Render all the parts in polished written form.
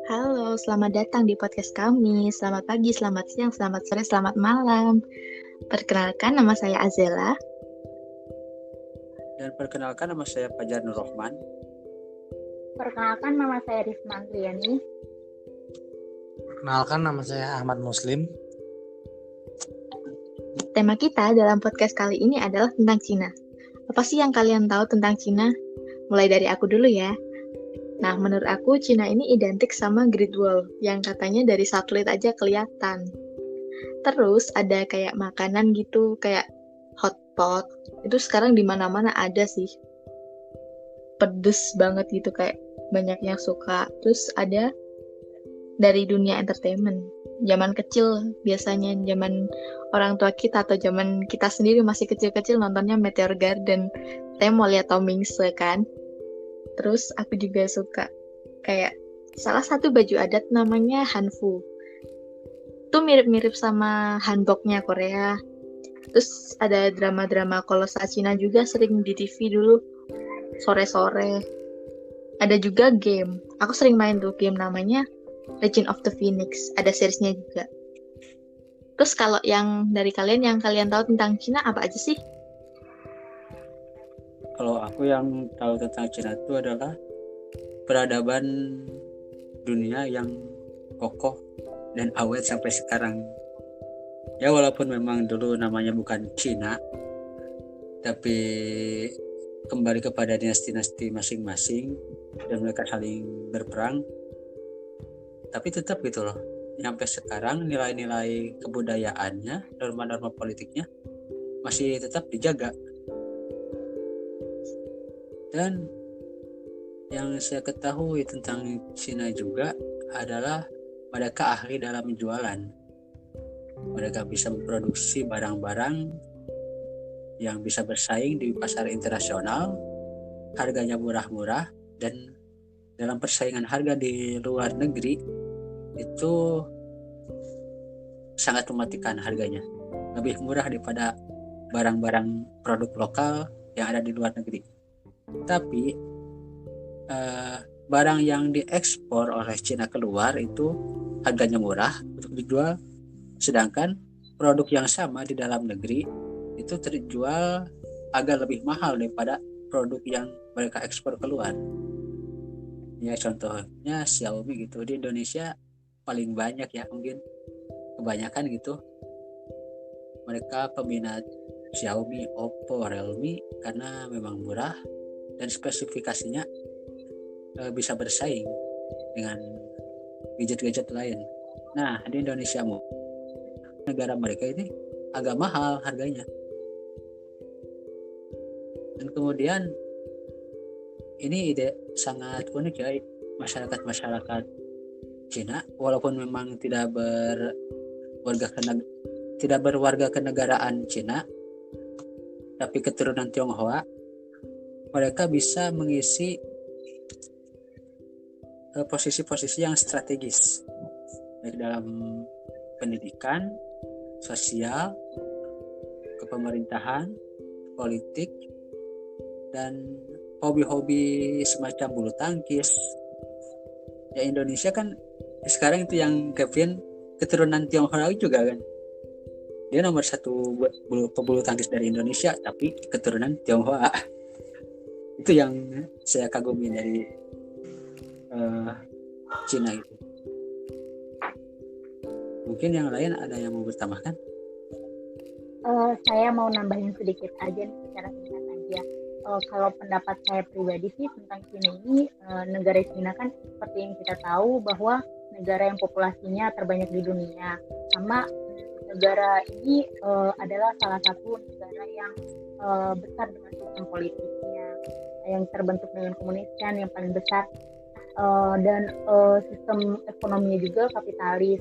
Halo, selamat datang di podcast kami. Selamat pagi, selamat siang, selamat sore, selamat malam. Perkenalkan, nama saya Azela. Dan perkenalkan, nama saya Fajar Nur Rahman. Perkenalkan, nama saya Risma Andriani. Perkenalkan, nama saya Ahmad Muslim. Tema kita dalam podcast kali ini adalah tentang Cina. Apa sih yang kalian tahu tentang Cina? Mulai dari aku dulu ya. Nah, menurut aku Cina ini identik sama Great Wall yang katanya dari satelit aja kelihatan. Terus ada kayak makanan gitu, kayak hotpot. Itu sekarang di mana-mana ada sih. Pedes banget gitu, kayak banyak yang suka. Terus ada dari dunia entertainment. Zaman kecil biasanya, zaman orang tua kita atau zaman kita sendiri masih kecil-kecil nontonnya Meteor Garden. Saya mau lihat Tom Hanks kan. Terus aku juga suka kayak salah satu baju adat namanya hanfu. Itu mirip-mirip sama hanboknya Korea. Terus ada drama-drama kolosal Cina juga sering di TV dulu sore-sore. Ada juga game. Aku sering main tuh game namanya Legend of the Phoenix. Ada seriesnya juga. Terus kalau yang dari kalian yang kalian tahu tentang Cina apa aja sih? Kalau aku yang tahu tentang Cina itu adalah peradaban dunia yang kokoh dan awet sampai sekarang. Ya walaupun memang dulu namanya bukan Cina, tapi kembali kepada dinasti-dinasti masing-masing dan mereka saling berperang. Tapi tetap gitu loh, sampai sekarang nilai-nilai kebudayaannya, norma-norma politiknya masih tetap dijaga. Dan yang saya ketahui tentang Cina juga adalah mereka ahli dalam jualan. Mereka bisa memproduksi barang-barang yang bisa bersaing di pasar internasional, harganya murah-murah, dan dalam persaingan harga di luar negeri itu sangat mematikan harganya. Lebih murah daripada barang-barang produk lokal yang ada di luar negeri. Tapi barang yang diekspor oleh Cina keluar itu harganya murah untuk dijual, sedangkan produk yang sama di dalam negeri itu terjual agak lebih mahal daripada produk yang mereka ekspor keluar. Ya contohnya Xiaomi gitu, di Indonesia paling banyak ya, mungkin kebanyakan gitu mereka peminat Xiaomi, Oppo, Realme karena memang murah dan spesifikasinya bisa bersaing dengan gadget-gadget lain. Nah, di Indonesia negara mereka ini agak mahal harganya. Dan kemudian ini ide sangat unik ya, masyarakat Cina walaupun memang tidak berwarga kenegaraan Cina tapi keturunan Tionghoa, mereka bisa mengisi posisi-posisi yang strategis baik dalam pendidikan, sosial, kepemerintahan, politik, dan hobi-hobi semacam bulu tangkis. Ya Indonesia kan sekarang itu yang Kevin keturunan Tionghoa juga kan. Dia nomor 1 pebulu tangkis dari Indonesia tapi keturunan Tionghoa. Itu yang saya kagumi dari Cina itu. Mungkin yang lain ada yang mau bertambahkan? Saya mau nambahin sedikit aja nih, secara singkat aja. Kalau pendapat saya pribadi sih tentang Cina ini, negara Cina kan seperti yang kita tahu bahwa negara yang populasinya terbanyak di dunia. Sama negara ini adalah salah satu negara yang besar dengan sistem politiknya yang terbentuk dengan komuniskan yang paling besar, dan sistem ekonominya juga kapitalis.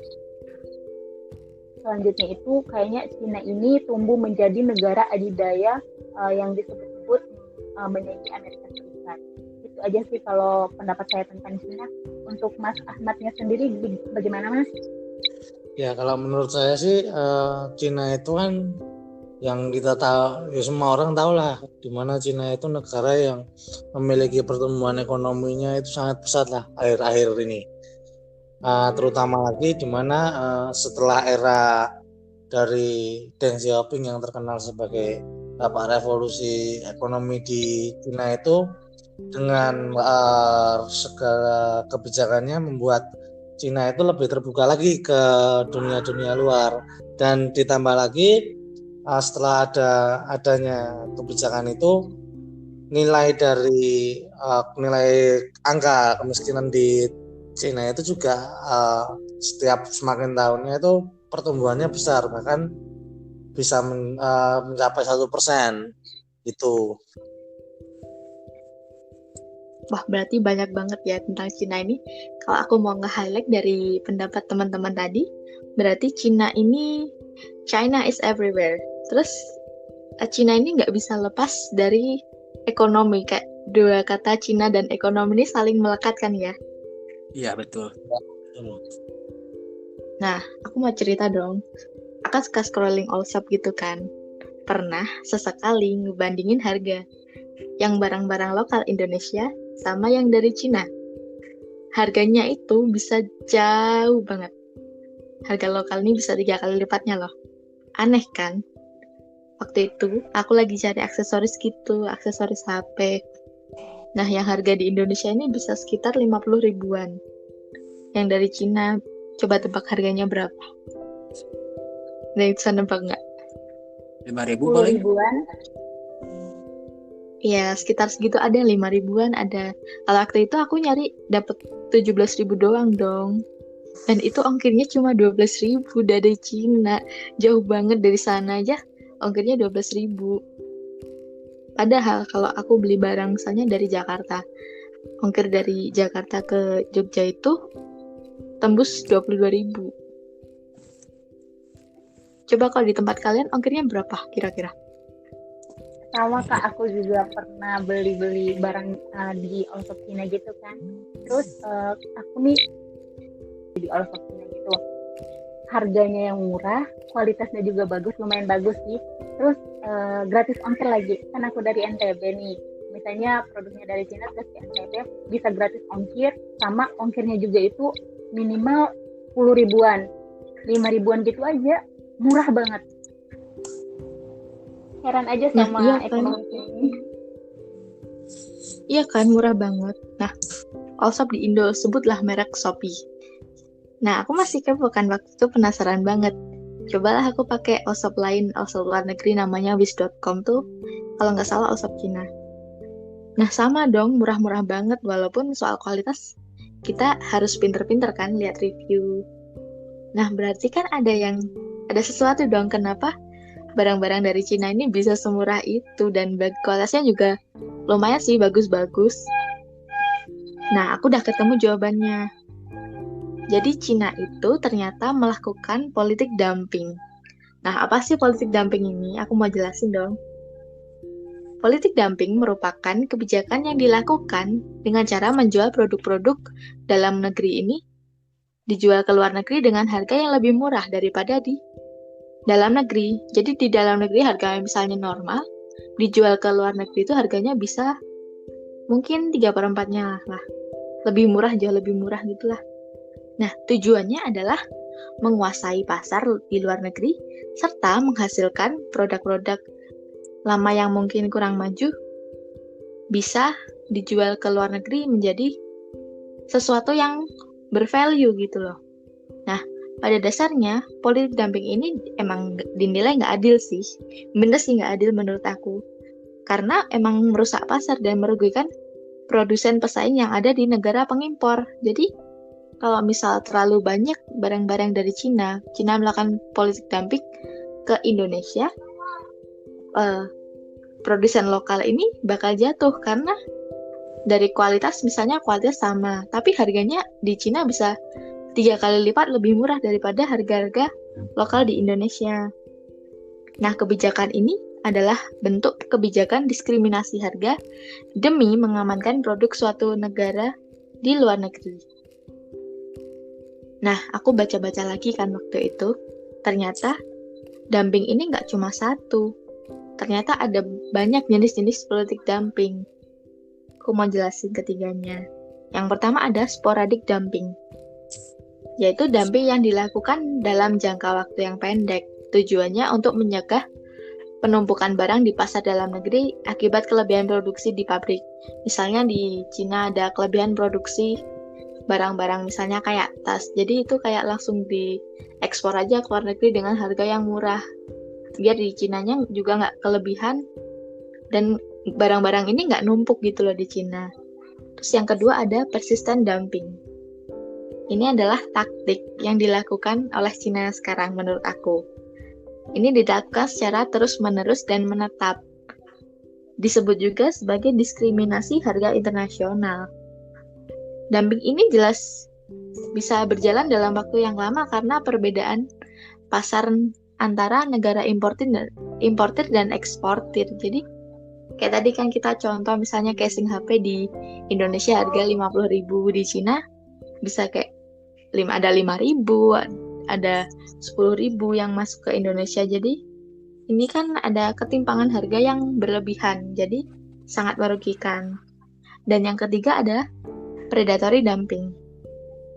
Selanjutnya itu kayaknya Cina ini tumbuh menjadi negara adidaya yang disebut-sebut menyaingi Amerika Serikat. Itu aja sih kalau pendapat saya tentang Cina. Untuk Mas Ahmadnya sendiri bagaimana Mas? Ya kalau menurut saya sih Cina itu kan yang kita tahu, ya semua orang tahu lah, di mana Cina itu negara yang memiliki pertumbuhan ekonominya itu sangat pesat lah akhir-akhir ini. terutama lagi di mana setelah era dari Deng Xiaoping yang terkenal sebagai Bapak Revolusi Ekonomi di Cina itu, dengan segala kebijakannya membuat Cina itu lebih terbuka lagi ke dunia-dunia luar. Dan ditambah lagi setelah adanya kebijakan itu, nilai angka kemiskinan di Cina itu juga setiap semakin tahunnya itu pertumbuhannya besar, bahkan bisa mencapai 1% itu. Wah, berarti banyak banget ya tentang Cina ini. Kalau aku mau nge-highlight dari pendapat teman-teman tadi, berarti China is everywhere. Terus Cina ini nggak bisa lepas dari ekonomi. Kayak dua kata Cina dan ekonomi ini saling melekat kan ya? Iya, betul. Nah, aku mau cerita dong. Aku suka scrolling all shop gitu kan. Pernah sesekali ngebandingin harga yang barang-barang lokal Indonesia sama yang dari Cina. Harganya itu bisa jauh banget. Harga lokal ini bisa 3 kali lipatnya loh. Aneh kan? Waktu itu aku lagi cari aksesoris gitu, aksesoris HP. Nah, yang harga di Indonesia ini bisa sekitar 50 ribuan. Yang dari Cina, coba tebak harganya berapa? Nah, bisa nebak nggak? 5.000 10 paling. ribuan. Ya, sekitar segitu, ada 5 ribuan, ada. Kalau waktu itu aku nyari dapet 17 ribu doang dong. Dan itu ongkirnya cuma 12 ribu dari Cina. Jauh banget dari sana aja, ongkirnya 12 ribu. Padahal kalau aku beli barang misalnya dari Jakarta, ongkir dari Jakarta ke Jogja itu tembus 22 ribu. Coba kalau di tempat kalian ongkirnya berapa kira-kira? Sama Kak, aku juga pernah beli barang di all shop Cina gitu kan. Terus aku nih di all shop Cina gitu, harganya yang murah, kualitasnya juga bagus, lumayan bagus sih. Terus gratis ongkir lagi, kan aku dari NTB nih, misalnya produknya dari Cina terus ke NTB bisa gratis ongkir, sama ongkirnya juga itu minimal 10 ribuan, 5 ribuan gitu aja, murah banget. Heran aja sama iya kan? ekonomi ini. Iya kan, murah banget. Nah, all shop di Indo, sebutlah merek Shopee. Nah, aku masih kepo kan, waktu itu penasaran banget. Cobalah aku pakai all shop lain, all shop luar negeri namanya wish.com tuh, kalau nggak salah all shop Cina. Nah, sama dong, murah-murah banget, walaupun soal kualitas kita harus pinter-pinter kan lihat review. Nah, berarti kan ada sesuatu dong, kenapa barang-barang dari Cina ini bisa semurah itu, dan kualitasnya juga lumayan sih, bagus-bagus. Nah, aku udah ketemu jawabannya. Jadi Cina itu ternyata melakukan politik dumping. Nah, apa sih politik dumping ini? Aku mau jelasin dong. Politik dumping merupakan kebijakan yang dilakukan dengan cara menjual produk-produk dalam negeri ini dijual ke luar negeri dengan harga yang lebih murah daripada di dalam negeri. Jadi di dalam negeri harga misalnya normal, dijual ke luar negeri itu harganya bisa mungkin 3/4-nya lah. Lebih murah, jauh lebih murah gitulah. Nah, tujuannya adalah menguasai pasar di luar negeri serta menghasilkan produk-produk lama yang mungkin kurang maju bisa dijual ke luar negeri menjadi sesuatu yang bervalue gitu loh. Nah, pada dasarnya politik dumping ini emang dinilai nggak adil sih. Bener sih nggak adil menurut aku. Karena emang merusak pasar dan merugikan produsen pesaing yang ada di negara pengimpor. Jadi, kalau misal terlalu banyak barang-barang dari Cina melakukan politik dumping ke Indonesia, produsen lokal ini bakal jatuh karena dari kualitas, misalnya kualitas sama, tapi harganya di Cina bisa 3 kali lipat lebih murah daripada harga-harga lokal di Indonesia. Nah, kebijakan ini adalah bentuk kebijakan diskriminasi harga demi mengamankan produk suatu negara di luar negeri. Nah, aku baca-baca lagi kan waktu itu, ternyata dumping ini nggak cuma satu. Ternyata ada banyak jenis-jenis politik dumping. Aku mau jelasin ketiganya. Yang pertama ada sporadic dumping. yaitu dumping yang dilakukan dalam jangka waktu yang pendek. Tujuannya untuk mencegah penumpukan barang di pasar dalam negeri akibat kelebihan produksi di pabrik. Misalnya di Cina ada kelebihan produksi barang-barang misalnya kayak tas. Jadi itu kayak langsung diekspor aja ke luar negeri dengan harga yang murah. Biar di Cinanya juga nggak kelebihan dan barang-barang ini nggak numpuk gitu loh di Cina. Terus yang kedua ada persistent dumping. Ini adalah taktik yang dilakukan oleh Cina sekarang menurut aku. Ini dilakukan secara terus-menerus dan menetap. Disebut juga sebagai diskriminasi harga internasional. Dumping ini jelas bisa berjalan dalam waktu yang lama karena perbedaan pasar antara negara importir dan eksportir. Jadi kayak tadi kan kita contoh misalnya casing HP di Indonesia harga 50.000, di Cina bisa kayak ada 5.000, ada 10.000 yang masuk ke Indonesia. Jadi ini kan ada ketimpangan harga yang berlebihan, jadi sangat merugikan. Dan yang ketiga ada predatory dumping.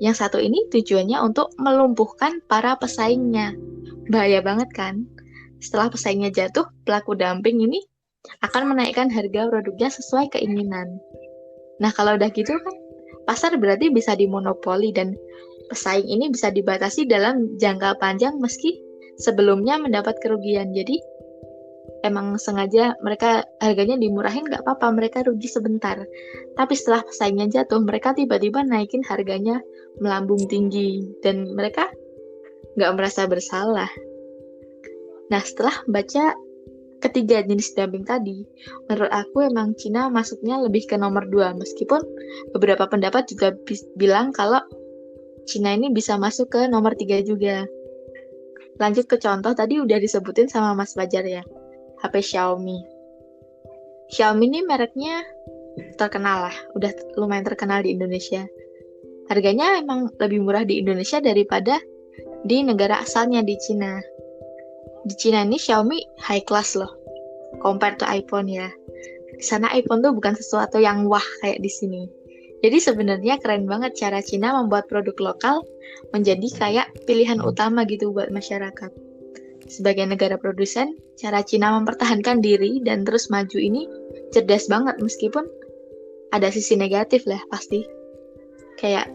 Yang satu ini tujuannya untuk melumpuhkan para pesaingnya. Bahaya banget kan? Setelah pesaingnya jatuh, pelaku dumping ini akan menaikkan harga produknya sesuai keinginan. Nah, kalau udah gitu kan, pasar berarti bisa dimonopoli dan pesaing ini bisa dibatasi dalam jangka panjang meski sebelumnya mendapat kerugian. Jadi, emang sengaja mereka harganya dimurahin nggak apa-apa, mereka rugi sebentar. Tapi setelah pesaingnya jatuh, mereka tiba-tiba naikin harganya melambung tinggi dan mereka nggak merasa bersalah. Nah, setelah baca ketiga jenis dumping tadi, menurut aku emang Cina masuknya lebih ke nomor 2, meskipun beberapa pendapat juga bilang kalau Cina ini bisa masuk ke nomor 3 juga. Lanjut ke contoh, tadi udah disebutin sama Mas Fajar ya, HP Xiaomi. Xiaomi ini mereknya terkenal lah, udah lumayan terkenal di Indonesia. Harganya emang lebih murah di Indonesia daripada di negara asalnya di Cina. Di Cina ini Xiaomi high class loh, compare to iPhone ya. Di sana iPhone tuh bukan sesuatu yang wah kayak di sini. Jadi sebenarnya keren banget cara Cina membuat produk lokal menjadi kayak pilihan utama gitu buat masyarakat. Sebagai negara produsen, cara Cina mempertahankan diri dan terus maju ini cerdas banget meskipun ada sisi negatif lah pasti. Kayak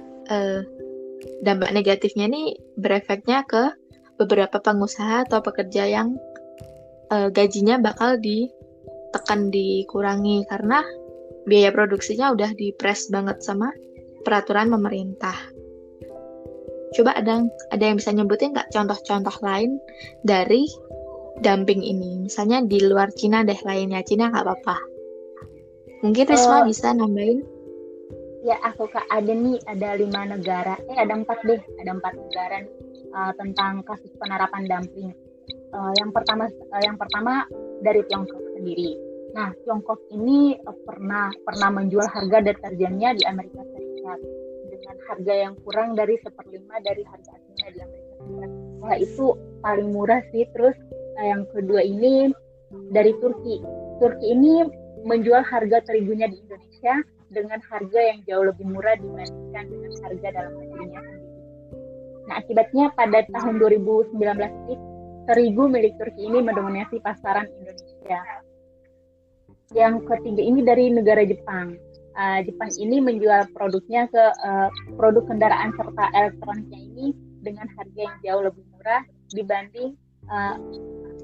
dampak negatifnya nih berefeknya ke beberapa pengusaha atau pekerja yang gajinya bakal ditekan, dikurangi karena biaya produksinya udah dipres banget sama peraturan pemerintah. Coba ada yang bisa nyebutin nggak contoh-contoh lain dari dumping ini? Misalnya di luar Cina deh, lainnya Cina nggak apa-apa. Mungkin Risma bisa nambahin. Ya, aku ada 5 negara, ada 4 deh, ada 4 negara nih, tentang kasus penerapan dumping. Yang pertama dari Tiongkok sendiri. Nah, Tiongkok ini pernah menjual harga deterjennya di Amerika Serikat dengan harga yang kurang dari 1/5 dari harga aslinya di Amerika Serikat. Wah, itu paling murah sih. Terus yang kedua ini dari Turki. Turki ini menjual harga terigunya di Indonesia dengan harga yang jauh lebih murah dibandingkan dengan harga dalam negerinya sendiri. Nah, akibatnya pada tahun 2019 ini terigu milik Turki ini mendominasi pasaran Indonesia. Yang ketiga ini dari negara Jepang. Jepang ini menjual produknya ke produk kendaraan serta elektroniknya ini dengan harga yang jauh lebih murah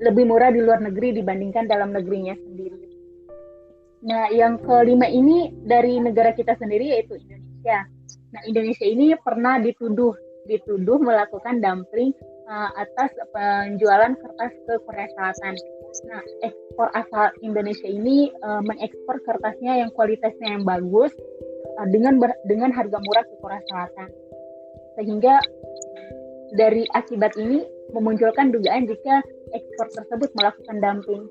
lebih murah di luar negeri dibandingkan dalam negerinya sendiri. Nah, yang kelima ini dari negara kita sendiri yaitu Indonesia. Nah, Indonesia ini pernah dituduh melakukan dumping atas penjualan kertas ke Korea Selatan. Nah, ekspor asal Indonesia ini mengekspor kertasnya yang kualitasnya yang bagus dengan harga murah ke Korea Selatan. Sehingga dari akibat ini memunculkan dugaan jika ekspor tersebut melakukan dumping.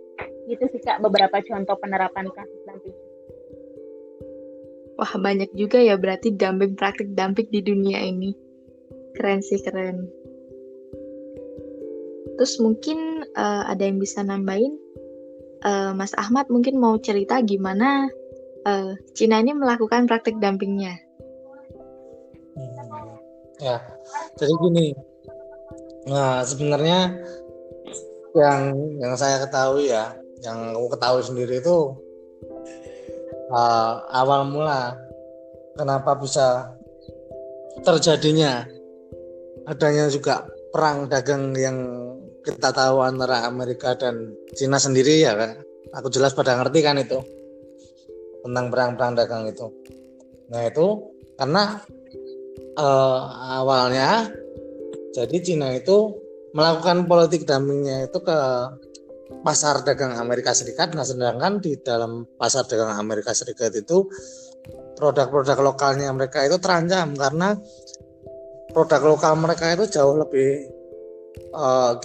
Itu sih Kak beberapa contoh penerapan kasus dumping. Wah, banyak juga ya berarti praktik dumping di dunia ini. Keren sih, keren. Terus mungkin ada yang bisa nambahin, Mas Ahmad mungkin mau cerita gimana Cina ini melakukan praktik dumpingnya. Ya, jadi gini. Nah, sebenarnya yang saya ketahui ya, yang aku ketahui sendiri itu awal mula kenapa bisa terjadinya adanya juga perang dagang yang kita tahu antara Amerika dan Cina sendiri ya kan. Aku jelas pada ngerti kan itu tentang perang-perang dagang itu. Nah itu karena awalnya jadi Cina itu melakukan politik dumpingnya itu ke pasar dagang Amerika Serikat. Nah sedangkan di dalam pasar dagang Amerika Serikat itu produk-produk lokalnya mereka itu terancam karena produk lokal mereka itu jauh lebih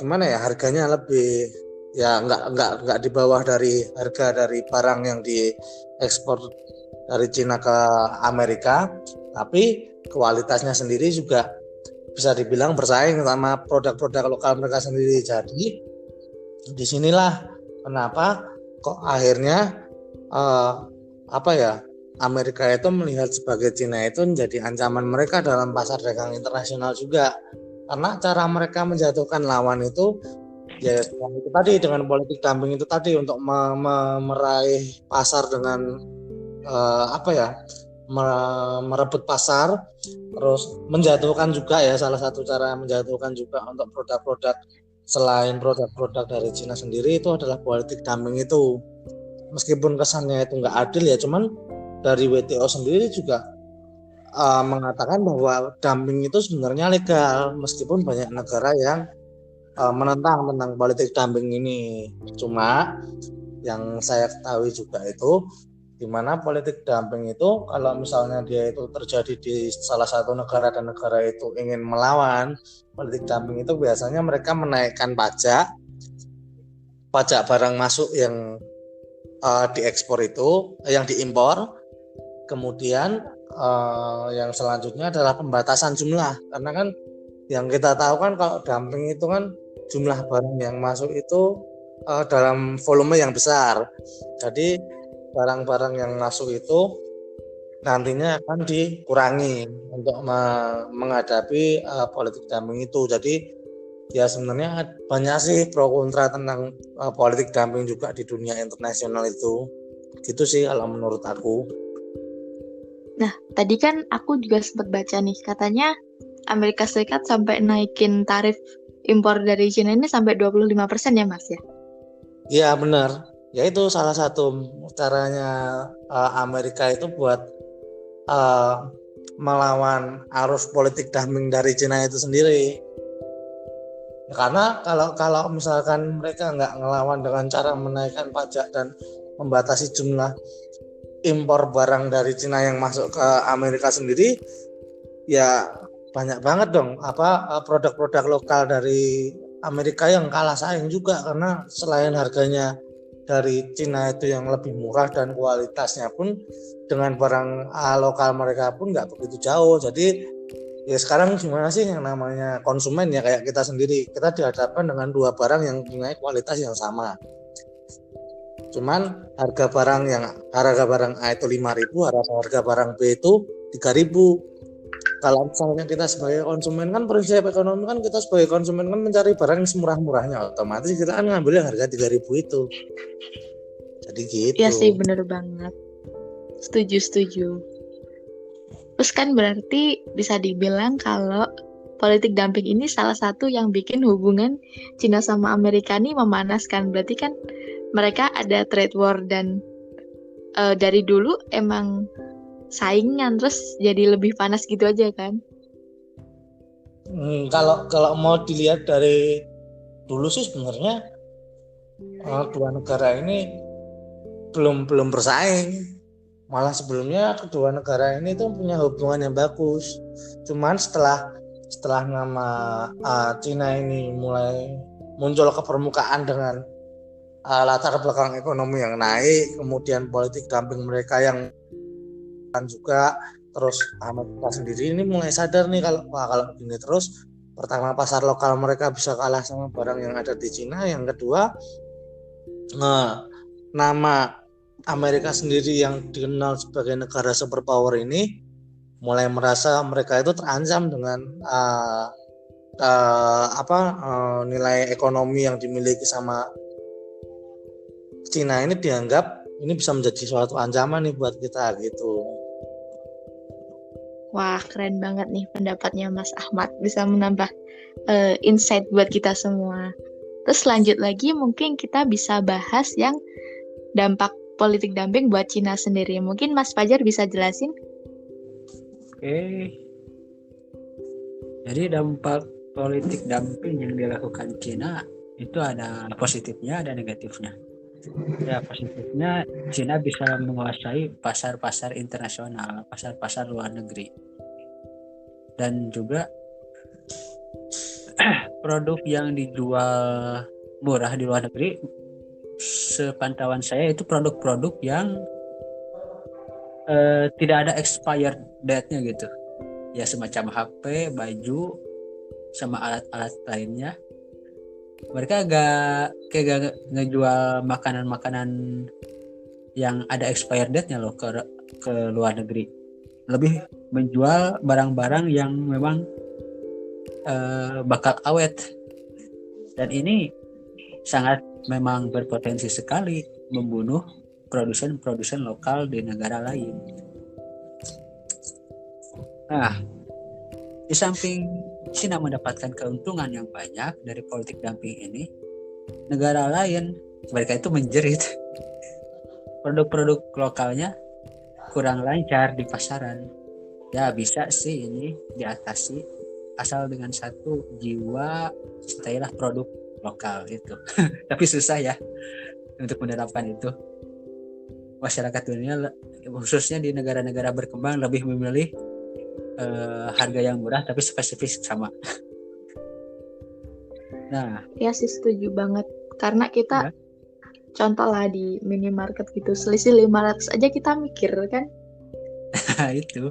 gimana ya, harganya lebih ya nggak di bawah dari harga dari barang yang diekspor dari Cina ke Amerika, tapi kualitasnya sendiri juga bisa dibilang bersaing sama produk-produk lokal mereka sendiri. Jadi disinilah kenapa kok akhirnya Amerika itu melihat sebagai Cina itu menjadi ancaman mereka dalam pasar dagang internasional juga, karena cara mereka menjatuhkan lawan itu ya itu tadi dengan politik dumping itu tadi untuk meraih pasar dengan merebut pasar, terus menjatuhkan juga ya, salah satu cara menjatuhkan juga untuk produk-produk selain produk-produk dari Cina sendiri itu adalah politik dumping itu. Meskipun kesannya itu nggak adil ya, cuman dari WTO sendiri juga mengatakan bahwa dumping itu sebenarnya legal, meskipun banyak negara yang menentang tentang politik dumping ini. Cuma yang saya ketahui juga itu di mana politik dumping itu kalau misalnya dia itu terjadi di salah satu negara dan negara itu ingin melawan politik dumping itu, biasanya mereka menaikkan pajak barang masuk yang diekspor itu, yang diimpor. Kemudian yang selanjutnya adalah pembatasan jumlah, karena kan yang kita tahu kan kalau dumping itu kan jumlah barang yang masuk itu dalam volume yang besar. Jadi barang-barang yang masuk itu nantinya akan dikurangi untuk menghadapi politik dumping itu. Jadi ya sebenarnya banyak sih pro kontra tentang politik dumping juga di dunia internasional itu. Gitu sih kalau menurut aku. Nah, tadi kan aku juga sempat baca nih, katanya Amerika Serikat sampai naikin tarif impor dari China ini sampai 25% ya Mas ya? Iya benar. Ya itu salah satu caranya Amerika itu buat melawan arus politik dumping dari China itu sendiri. Karena kalau misalkan mereka nggak ngelawan dengan cara menaikkan pajak dan membatasi jumlah impor barang dari Cina yang masuk ke Amerika sendiri, ya banyak banget dong produk-produk lokal dari Amerika yang kalah saing juga, karena selain harganya dari Cina itu yang lebih murah dan kualitasnya pun dengan barang lokal mereka pun nggak begitu jauh. Jadi ya sekarang gimana sih yang namanya konsumen ya, kayak kita sendiri, kita dihadapkan dengan dua barang yang punya kualitas yang sama. Cuman harga barang A itu 5.000, harga barang B itu 3.000. Kalau misalnya kita sebagai konsumen kan, prinsip ekonomi kan, kita sebagai konsumen kan mencari barang yang semurah-murahnya, otomatis kita kan ngambil yang harga 3.000 itu. Jadi gitu. Iya sih, bener banget. Setuju. Terus kan berarti bisa dibilang kalau politik dumping ini salah satu yang bikin hubungan Cina sama Amerika ini memanaskan. Berarti kan mereka ada trade war dan dari dulu emang saingan, terus jadi lebih panas gitu aja kan? Kalau mau dilihat dari dulu sih sebenarnya dua negara ini belum bersaing. Malah sebelumnya kedua negara ini tuh punya hubungan yang bagus. Cuman setelah nama Cina ini mulai muncul ke permukaan dengan latar belakang ekonomi yang naik, kemudian politik dumping mereka yang juga, terus Amerika sendiri ini mulai sadar nih kalau gini terus, pertama pasar lokal mereka bisa kalah sama barang yang ada di Cina, yang kedua nama Amerika sendiri yang dikenal sebagai negara superpower ini mulai merasa mereka itu terancam dengan nilai ekonomi yang dimiliki sama Cina ini, dianggap ini bisa menjadi suatu ancaman nih buat kita gitu. Wah, keren banget nih pendapatnya Mas Ahmad, bisa menambah insight buat kita semua. Terus lanjut lagi, mungkin kita bisa bahas yang dampak politik dumping buat Cina sendiri. Mungkin Mas Fajar bisa jelasin? Oke. Jadi dampak politik dumping yang dilakukan Cina itu ada positifnya, ada negatifnya. Ya, positifnya Cina bisa menguasai pasar-pasar internasional, pasar-pasar luar negeri. Dan juga produk yang dijual murah di luar negeri, sepantauan saya itu produk-produk yang tidak ada expired date-nya gitu. Ya semacam HP, baju, sama alat-alat lainnya. Mereka agak ngejual makanan-makanan yang ada expired date-nya loh ke luar negeri. Lebih menjual barang-barang yang memang bakal awet. Dan ini sangat memang berpotensi sekali membunuh produsen-produsen lokal di negara lain. Nah, di samping Cina mendapatkan keuntungan yang banyak dari politik dumping ini, negara lain mereka itu menjerit. Produk-produk lokalnya kurang lancar di pasaran. Ya bisa sih ini diatasi asal dengan satu jiwa cintailah produk lokal itu. Tapi susah ya untuk menerapkan itu. Masyarakat dunia khususnya di negara-negara berkembang lebih memilih harga yang murah tapi spesifik sama. Nah, Ya sih, setuju banget. Karena kita contoh lah di minimarket gitu, selisih 500 aja kita mikir kan. itu.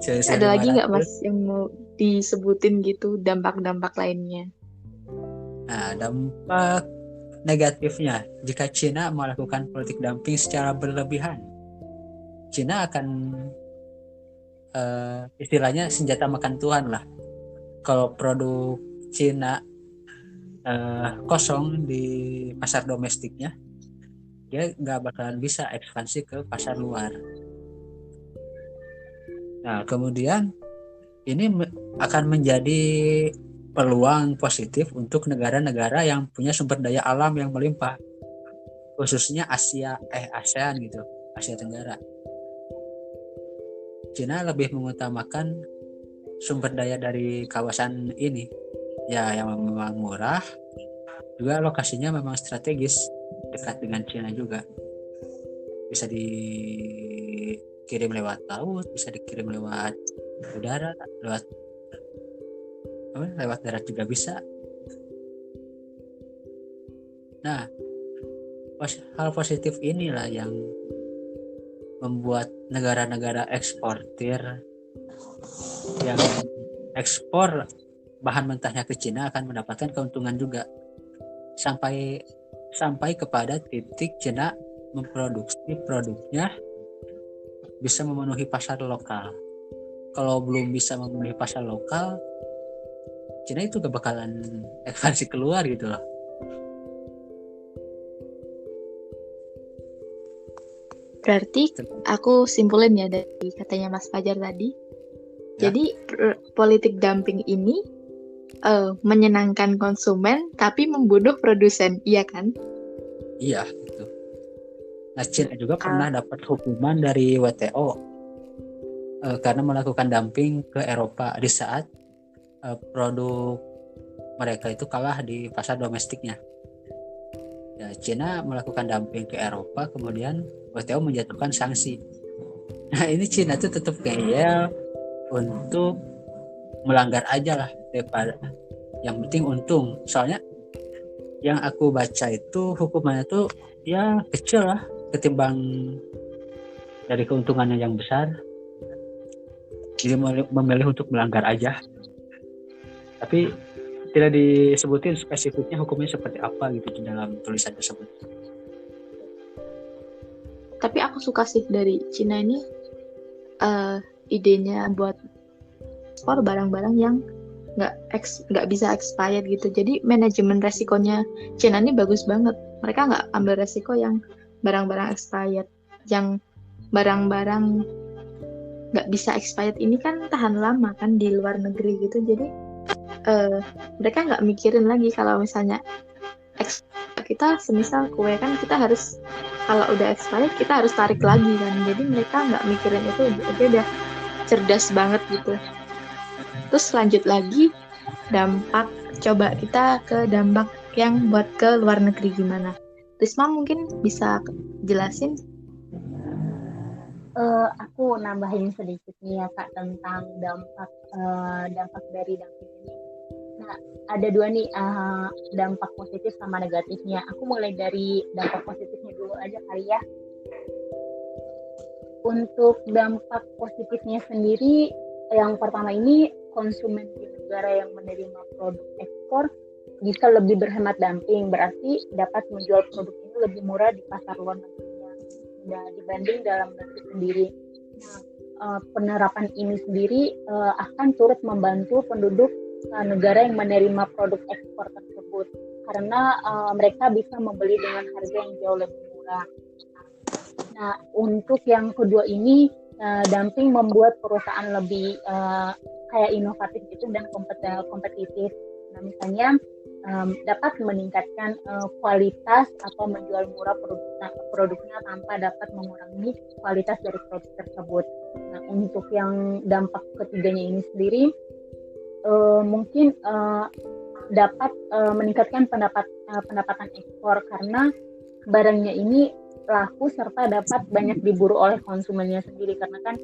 Ada lagi nggak Mas yang mau disebutin gitu dampak-dampak lainnya? Nah, dampak negatifnya jika Cina melakukan politik dumping secara berlebihan, Cina akan istilahnya senjata makan tuan lah. Kalau produk Cina kosong di pasar domestiknya, dia nggak bakalan bisa ekspansi ke pasar luar. Nah, kemudian ini akan menjadi peluang positif untuk negara-negara yang punya sumber daya alam yang melimpah, khususnya ASEAN gitu, Asia Tenggara. Cina lebih mengutamakan sumber daya dari kawasan ini, ya yang memang murah, juga lokasinya memang strategis, dekat dengan Cina juga. Bisa dikirim lewat laut, bisa dikirim lewat udara, lewat darat juga bisa. Nah, hal positif inilah yang membuat negara-negara eksportir yang ekspor bahan mentahnya ke Cina akan mendapatkan keuntungan juga sampai kepada titik Cina memproduksi produknya bisa memenuhi pasar lokal. Kalau belum bisa memenuhi pasar lokal, Cina itu gak bakalan ekspansi keluar gitu loh. Berarti aku simpulin ya dari katanya Mas Fajar tadi. Ya. Jadi politik dumping ini menyenangkan konsumen tapi membunuh produsen, iya kan? Iya, itu. Nah, Cina juga pernah dapat hukuman dari WTO karena melakukan dumping ke Eropa di saat produk mereka itu kalah di pasar domestiknya. Ya, Cina melakukan dumping ke Eropa, kemudian WTO menjatuhkan sanksi. Nah, ini Cina tuh tetap ngeyel untuk melanggar aja lah, daripada yang penting untung. Soalnya yang aku baca itu hukumannya tuh ya kecil lah ketimbang dari keuntungannya yang besar. Jadi memilih untuk melanggar aja. Tapi tidak disebutin spesifiknya hukumnya seperti apa gitu di dalam tulisan tersebut. Tapi aku suka sih dari Cina ini idenya buat ekspor barang-barang yang nggak bisa expired gitu. Jadi manajemen resikonya China ini bagus banget. Mereka nggak ambil resiko yang barang-barang expired. Yang barang-barang nggak bisa expired ini kan tahan lama kan di luar negeri gitu. Jadi mereka nggak mikirin lagi kalau misalnya kita semisal kue kan kita harus kalau udah expired kita harus tarik lagi kan. Jadi mereka nggak mikirin itu, dia udah cerdas banget gitu. Terus lanjut lagi dampak, coba kita ke dampak yang buat ke luar negeri gimana? Risma mungkin bisa jelasin? Aku nambahin sedikit nih ya Kak tentang dampak dari dumping ini. Nah, ada dua nih dampak positif sama negatifnya. Aku mulai dari dampak positifnya dulu aja kali ya. Untuk dampak positifnya sendiri, yang pertama ini konsumen di negara yang menerima produk ekspor bisa lebih berhemat dumping, berarti dapat menjual produk ini lebih murah di pasar luar negerinya dibanding dalam negeri sendiri. Nah, penerapan ini sendiri akan turut membantu penduduk negara yang menerima produk ekspor tersebut karena mereka bisa membeli dengan harga yang jauh lebih murah. Nah, untuk yang kedua ini dumping membuat perusahaan lebih kayak inovatif gitu dan kompetitif. Nah, misalnya dapat meningkatkan kualitas atau menjual murah produknya tanpa dapat mengurangi kualitas dari produk tersebut. Nah, untuk yang dampak ketiganya ini sendiri mungkin dapat meningkatkan pendapatan ekspor karena barangnya ini laku serta dapat banyak diburu oleh konsumennya sendiri karena kan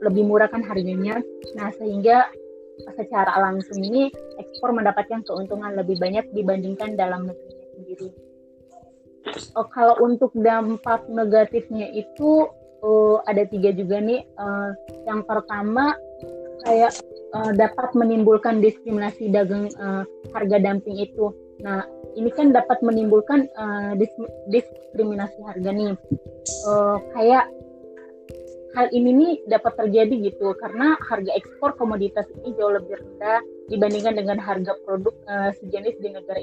lebih murah kan harganya. Nah, sehingga secara langsung ini ekspor mendapatkan keuntungan lebih banyak dibandingkan dalam negerinya sendiri. Kalau untuk dampak negatifnya itu ada 3 juga nih. Yang pertama kayak dapat menimbulkan diskriminasi dagang harga dumping itu. Nah, ini kan dapat menimbulkan diskriminasi harga nih. Kayak hal ini nih dapat terjadi gitu karena harga ekspor komoditas ini jauh lebih rendah dibandingkan dengan harga produk sejenis di negara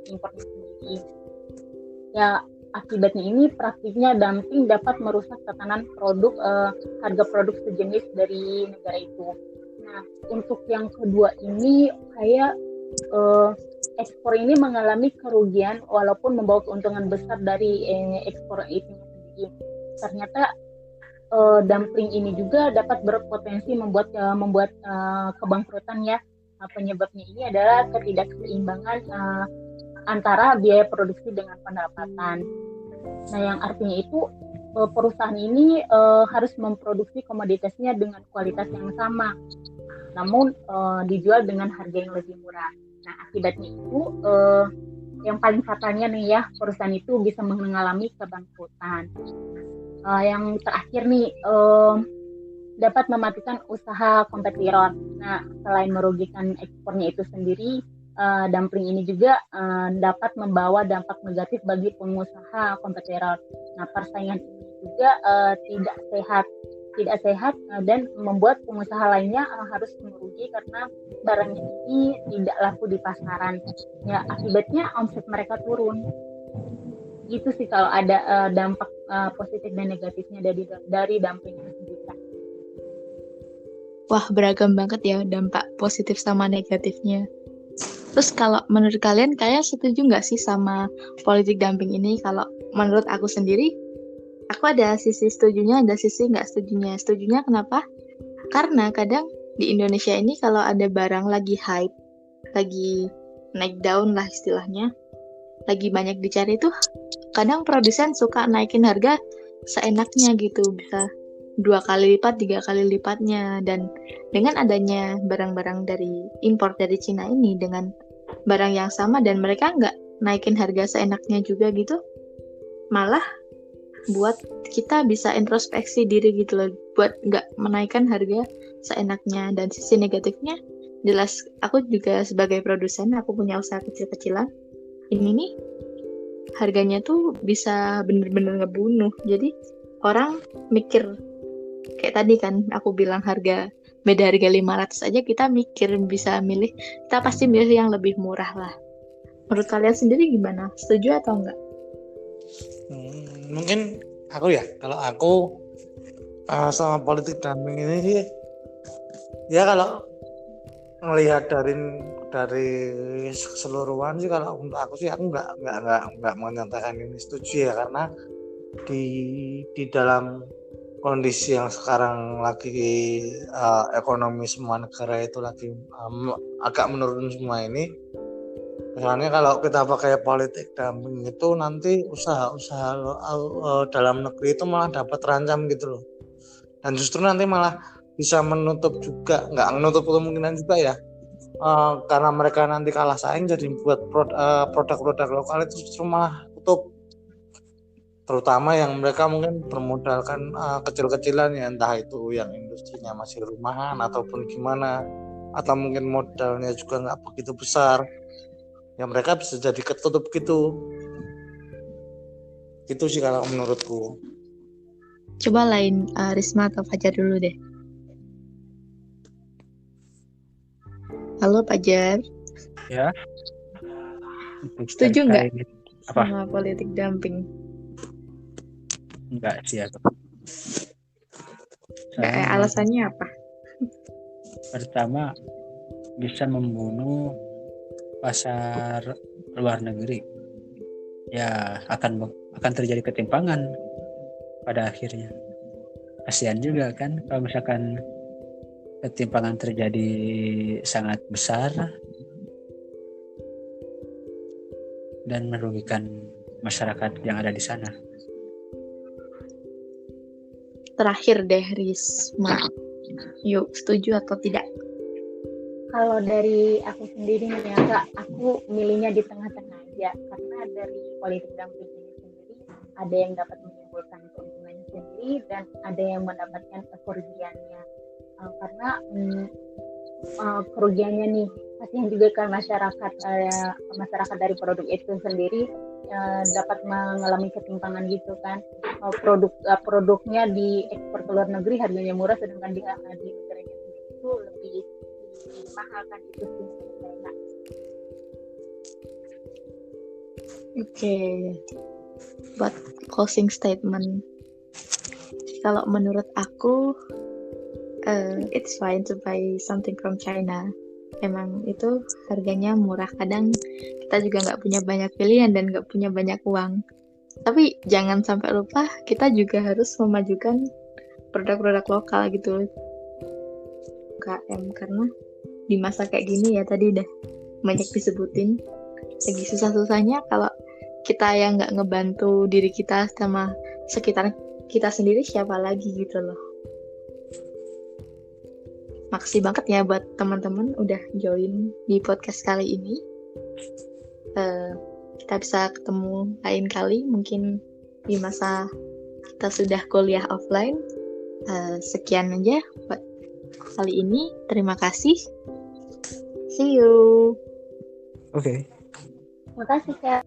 impornya sendiri. Ya, akibatnya ini praktiknya dumping dapat merusak tatanan harga produk sejenis dari negara itu. Nah, untuk yang kedua ini kayak ekspor ini mengalami kerugian walaupun membawa keuntungan besar dari ekspor itu sendiri. Ternyata dumping ini juga dapat berpotensi membuat kebangkrutan ya. Penyebabnya ini adalah ketidakseimbangan antara biaya produksi dengan pendapatan. Nah, yang artinya itu perusahaan ini harus memproduksi komoditasnya dengan kualitas yang sama, namun dijual dengan harga yang lebih murah. Nah, akibatnya itu yang paling fatalnya nih ya, perusahaan itu bisa mengalami kebangkrutan. Yang terakhir nih dapat mematikan usaha kompetitor. Nah, selain merugikan ekspornya itu sendiri, dumping ini juga dapat membawa dampak negatif bagi pengusaha kompetitor. Nah, persaingan ini juga tidak sehat dan membuat pengusaha lainnya harus merugi karena barangnya ini tidak laku di pasaran. Ya, akibatnya omset mereka turun. Gitu sih kalau ada dampak positif dan negatifnya dari dumping itu sendiri. Wah, beragam banget ya dampak positif sama negatifnya. Terus kalau menurut kalian setuju nggak sih sama politik dumping ini? Kalau menurut aku sendiri, aku ada sisi setujunya, ada sisi nggak setujunya. Setujunya kenapa? Karena kadang di Indonesia ini kalau ada barang lagi hype, lagi naik daun lah istilahnya, lagi banyak dicari tuh, kadang produsen suka naikin harga seenaknya gitu, bisa 2 kali lipat, 3 kali lipatnya. Dan dengan adanya barang-barang dari impor dari Cina ini dengan barang yang sama dan mereka nggak naikin harga seenaknya juga gitu, malah buat kita bisa introspeksi diri gitu loh, buat nggak menaikkan harga seenaknya. Dan sisi negatifnya jelas, aku juga sebagai produsen, aku punya usaha kecil-kecilan, ini nih harganya tuh bisa bener-bener ngebunuh. Jadi orang mikir Kayak tadi kan aku bilang beda harga 500 aja kita mikir bisa milih, kita pasti milih yang lebih murah lah. Menurut kalian sendiri gimana? Setuju atau enggak? Mungkin aku ya, kalau aku sama politik dumping ini sih, ya kalau melihat dari keseluruhan sih, kalau untuk aku sih aku nggak menyatakan ini setuju ya, karena di dalam kondisi yang sekarang lagi ekonomi semua negara itu lagi agak menurun semua ini. Misalnya kalau kita pakai politik dumping itu nanti usaha dalam negeri itu malah dapat terancam gitu loh. Dan justru nanti malah bisa menutup juga, nggak menutup kemungkinan juga ya, karena mereka nanti kalah saing, jadi buat produk-produk lokal itu justru malah tutup. Terutama yang mereka mungkin bermodalkan kecil-kecilan ya, entah itu yang industrinya masih rumahan ataupun gimana, atau mungkin modalnya juga nggak begitu besar, ya mereka bisa jadi ketutup gitu. Itu sih kalau menurutku. Coba lain Risma atau Fajar dulu deh. Halo Fajar. Ya. Setuju nggak apa? sama politik dumping? Enggak sih aku. Alasannya apa? Pertama, bisa membunuh pasar luar negeri. Ya akan terjadi ketimpangan pada akhirnya. Kasihan juga kan kalau misalkan ketimpangan terjadi sangat besar dan merugikan masyarakat yang ada di sana. Terakhir deh Risma, yuk setuju atau tidak? Kalau dari aku sendiri nih ya Kak, aku milihnya di tengah-tengah aja, karena dari politik dumping ini sendiri ada yang dapat menimbulkan keuntungannya sendiri dan ada yang mendapatkan kerugiannya. Karena kerugiannya nih kasihan juga kan masyarakat dari produk itu sendiri dapat mengalami ketimpangan gitu kan. Produknya diekspor ke luar negeri harganya murah, sedangkan di negaranya sendiri itu lebih mahal kan, itu sih mereka. Oke. Buat closing statement, kalau menurut aku it's fine to buy something from China. Emang itu harganya murah. Kadang kita juga nggak punya banyak pilihan dan nggak punya banyak uang. Tapi jangan sampai lupa kita juga harus memajukan produk-produk lokal gitu, UMKM, karena di masa kayak gini ya tadi udah banyak disebutin, lagi susah-susahnya kalau kita yang nggak ngebantu diri kita sama sekitar kita sendiri, siapa lagi gitu loh. Makasih banget ya buat teman-teman udah join di podcast kali ini. Kita bisa ketemu lain kali, mungkin di masa kita sudah kuliah offline. Sekian aja buat kali ini. Terima kasih. See you. Oke. Makasih Kak.